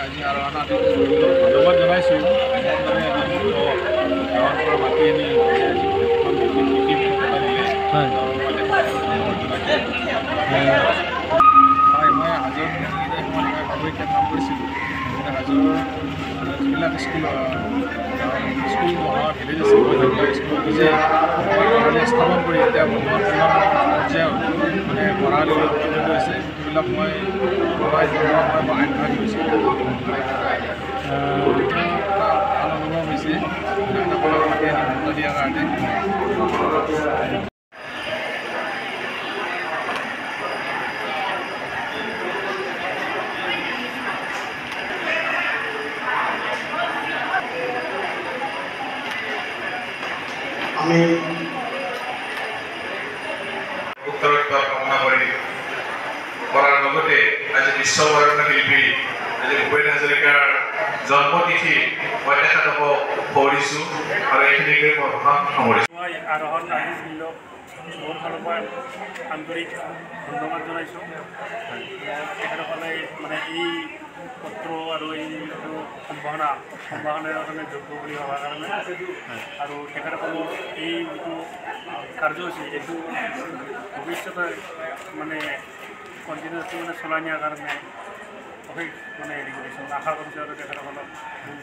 আজি আৰোহণ আদি ধন্যবাদ জনাইছোঁ গাঁৱৰ পৰা মাতি আনি মই হাজোত অৱশ্যে কাম কৰিছিলোঁ হাজোৰ যিবিলাক স্কুল মহা ভিলেজ আছে স্কুল নিজে স্থাপন কৰি এতিয়া পৰ্যায়ত মানে পঢ়ালৈ উন্নত হৈছে সেইবিলাক মই আগভাগ লৈছোঁ ভাল অনুভৱ হৈছে মাতি আনি গুৰুত্ব দিয়াৰ কাৰণে। আমি উত্তৰোত্তৰ কামনা কৰি কৰাৰ লগতে আজি বিশ্ববৰণ্য শিল্পী আজি ভূপেন হাজৰিকাৰ জন্মতিথি মই তেখেতক সুঁৱৰিছোঁ আৰু এইখিনিকে মই ভাষণ সামৰিছোঁ। মই আৰোহণ আৰ্টিষ্ট গিল্ডক মোৰ ফালৰ পৰা আন্তৰিক ধন্যবাদ জনাইছোঁ। তেখেতসকলে মানে এই পত্ৰ আৰু এই সম্ভাৱনাৰ কাৰণে যোগ্য বুলি ভবাৰ কাৰণে আৰু তেখেতসকলৰ এই যিটো কাৰ্যসূচী এইটো ভৱিষ্যতে মানে কণ্টিনিউছলি মানে চলাই নিয়াৰ কাৰণে অশেষ মানে হেৰি কৰিছোঁ আশা কৰিছোঁ আৰু তেখেতসকলক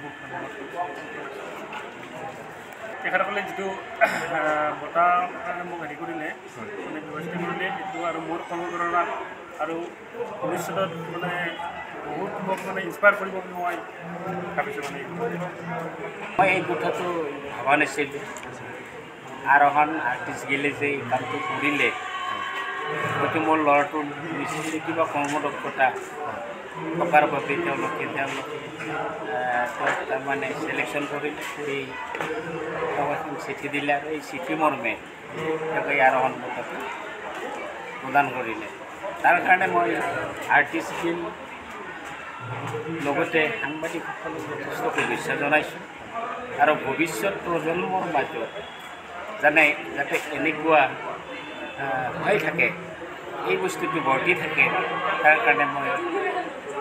বহুত ধন্যবাদ তেখেতসকলে যিটো বঁটা কাৰণে মোক হেৰি কৰিলে মানে ব্যৱস্থা কৰিলে সেইটো আৰু মোৰ অনুপ্ৰেৰণাত আৰু ভৱিষ্যতত মানে বহুত মোক মানে ইনস্পায়াৰ কৰিব বুলি মই ভাবিছোঁ। মানে মই এই কথাটো ভবা নাছিলোঁ আৰোহণ আৰ্টিষ্ট গিলে যে এই কামটো কৰিলে গতিকে মোৰ ল'ৰাটোৰ নিশ্চয় কিবা কৰ্মদক্ষতা থকাৰ বাবে তেওঁলোকে তাৰমানে চিলেকশ্যন কৰিলে কৰি এখন চিঠি দিলে আৰু এই চিঠি মৰ্মে তেওঁক এই আৰোহণ বঁটাটো প্ৰদান কৰিলে। তাৰ কাৰণে মই আৰ্টিষ্ট গিল্ড লগতে সাংবাদিকসকলক যথেষ্ট শুভেচ্ছা জনাইছোঁ আৰু ভৱিষ্যত প্ৰজন্মৰ মাজত যাতে এনেকুৱা হৈ থাকে এই বস্তুটো বৰ্তি থাকে তাৰ কাৰণে মই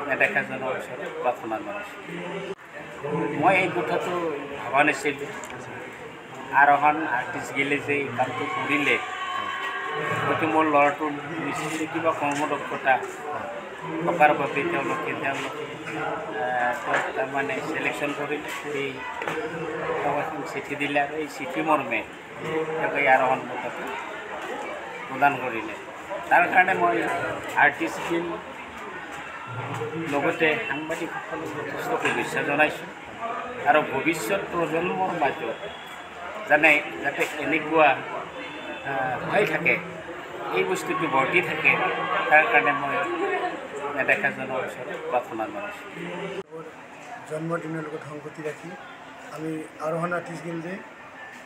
নেদেখাজনৰ ওচৰত প্ৰাৰ্থনা জনাইছোঁ। মই এই কথাটো ভবা নাছিলোঁ আৰোহণ আৰ্টিষ্ট গিলে যে এই কামটো কৰিলে গতিকে মোৰ ল'ৰাটোৰ নিশ্চয় কিবা কৰ্মদক্ষতা থকাৰ বাবে তেওঁলোকে তাৰমানে চিলেকশ্যন কৰিলে কৰি এখন চিঠি দিলে আৰু এই চিঠি মৰ্মে তেওঁক এই আৰোহণ বঁটাটো প্ৰদান কৰিলে। তাৰ কাৰণে মই আৰ্টিষ্ট গিল্ড লগতে সাংবাদিকসকলক যথেষ্ট শুভেচ্ছা জনাইছোঁ আৰু ভৱিষ্যত প্ৰজন্মৰ মাজত যাতে এনেকুৱা হৈ থাকে এই বস্তুটো বৰ্তি থাকে তাৰ কাৰণে মই নেদেখাজনৰ ওচৰত প্ৰাৰ্থনা জনাইছোঁ। জন্মদিনৰ লগত সংগতি ৰাখি আমি আৰোহণ আৰ্টিষ্ট গিল্ডে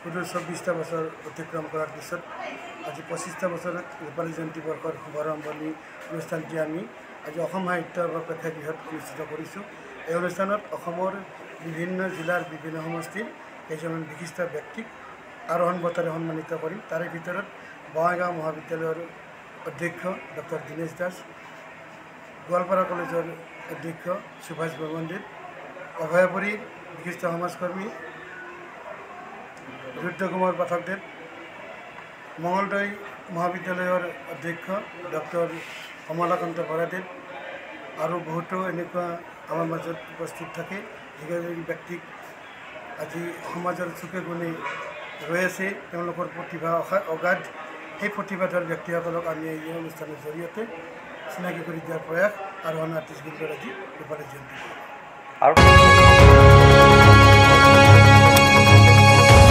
সুদূৰ 24টা বছৰ অতিক্ৰম কৰাৰ পিছত আজি 25টা বছৰত ৰূপালী জয়ন্তী বৰ্ষৰ শুভাৰম্ভণি অনুষ্ঠানটি আমি আজি অসম সাহিত্য বা প্ৰেক্ষাগৃহত অনুষ্ঠিত কৰিছোঁ। এই অনুষ্ঠানত অসমৰ বিভিন্ন জিলাৰ বিভিন্ন সমষ্টিৰ কেইজনমান বিশিষ্ট ব্যক্তিক আৰোহণ বঁটাৰে সন্মানিত কৰিম। তাৰে ভিতৰত বঙাইগাঁও মহাবিদ্যালয়ৰ অধ্যক্ষ ডক্টৰ দীনেশ দাস, গোৱালপাৰা কলেজৰ অধ্যক্ষ সুভাষ বৰ্মনদেৱ, অভয়াপুৰীৰ বিশিষ্ট সমাজকৰ্মী ৰুদ্ৰ কুমাৰ পাঠকদেৱ, মঙলদৈ মহাবিদ্যালয়ৰ অধ্যক্ষ ডক্টৰ কমলাকান্ত বৰাদেৱ আৰু বহুতো এনেকুৱা আমাৰ মাজত উপস্থিত থাকে যিকেইজন ব্যক্তিক আজি সমাজৰ চুকে কোণে ৰৈ আছে তেওঁলোকৰ প্ৰতিভা অগাধ। সেই প্ৰতিভাধৰ ব্যক্তিসকলক আমি এই অনুষ্ঠানৰ জৰিয়তে চিনাকি কৰি দিয়াৰ প্ৰয়াস আৰোহণ আৰ্টিষ্ট গিল্ডৰ আজি ৰূপালী জয়ন্তী।